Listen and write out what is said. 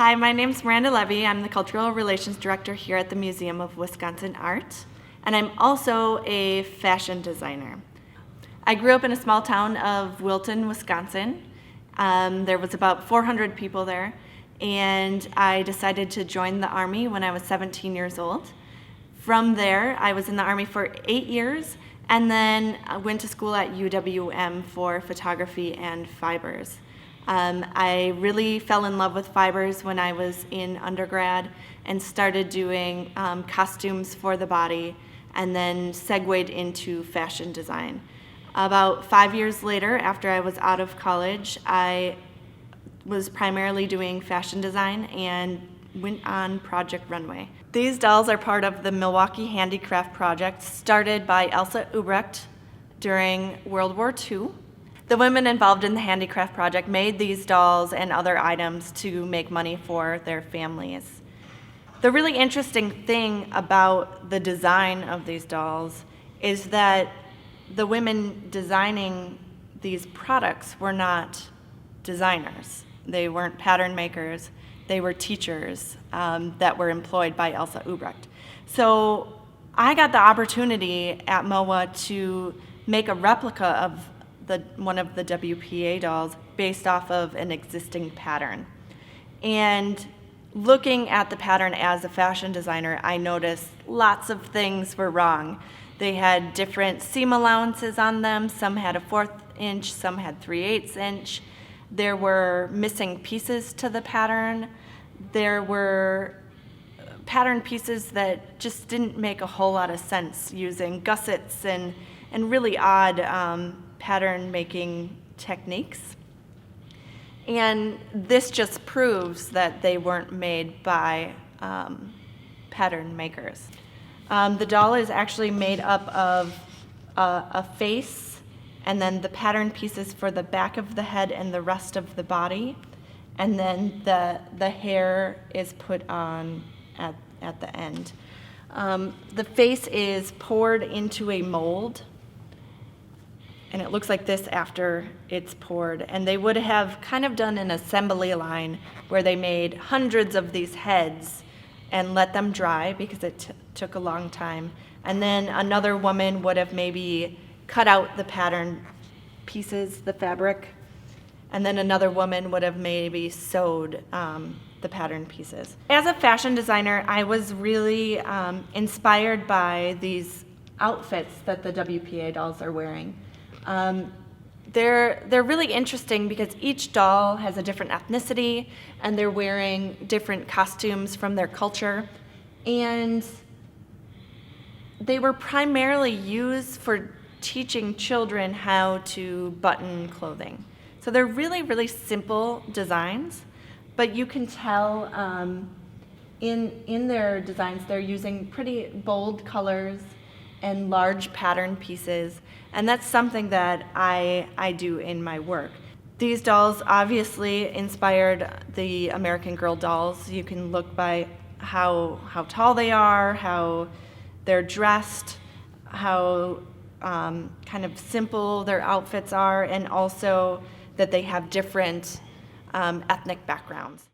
Hi, my name's Miranda Levy. I'm the Cultural Relations Director here at the Museum of Wisconsin Art, and I'm also a fashion designer. I grew up in a small town of Wilton, Wisconsin. There was about 400 people there, and I decided to join the Army when I was 17 years old. From there, I was in the Army for 8 years, and then I went to school at UWM for photography and fibers. I really fell in love with fibers when I was in undergrad and started doing costumes for the body, and then segued into fashion design. About 5 years later, after I was out of college, I was primarily doing fashion design and went on Project Runway. These dolls are part of the Milwaukee Handicraft Project started by Elsa Ubrecht during World War II. The women involved in the Handicraft Project made these dolls and other items to make money for their families. The really interesting thing about the design of these dolls is that the women designing these products were not designers. They weren't pattern makers. They were teachers that were employed by Elsa Ubrecht. So I got the opportunity at MOA to make a replica of one of the WPA dolls based off of an existing pattern. And looking at the pattern as a fashion designer, I noticed lots of things were wrong. They had different seam allowances on them. Some had a 1/4 inch, some had 3/8 inch. There were missing pieces to the pattern. There were pattern pieces that just didn't make a whole lot of sense, using gussets and really odd pattern making techniques. And this just proves that they weren't made by pattern makers. The doll is actually made up of a face, and then the pattern pieces for the back of the head and the rest of the body, and then the hair is put on at the end. The face is poured into a mold, and it looks like this after it's poured. And they would have kind of done an assembly line where they made hundreds of these heads and let them dry because it took a long time. And then another woman would have maybe cut out the pattern pieces, the fabric, and then another woman would have maybe sewed the pattern pieces. As a fashion designer, I was really inspired by these outfits that the WPA dolls are wearing. They're really interesting because each doll has a different ethnicity, and they're wearing different costumes from their culture, and they were primarily used for teaching children how to button clothing. So they're really, really simple designs, but you can tell in their designs they're using pretty bold colors and large pattern pieces, and that's something that I do in my work. These dolls obviously inspired the American Girl dolls. You can look by how tall they are, how they're dressed, how kind of simple their outfits are, and also that they have different ethnic backgrounds.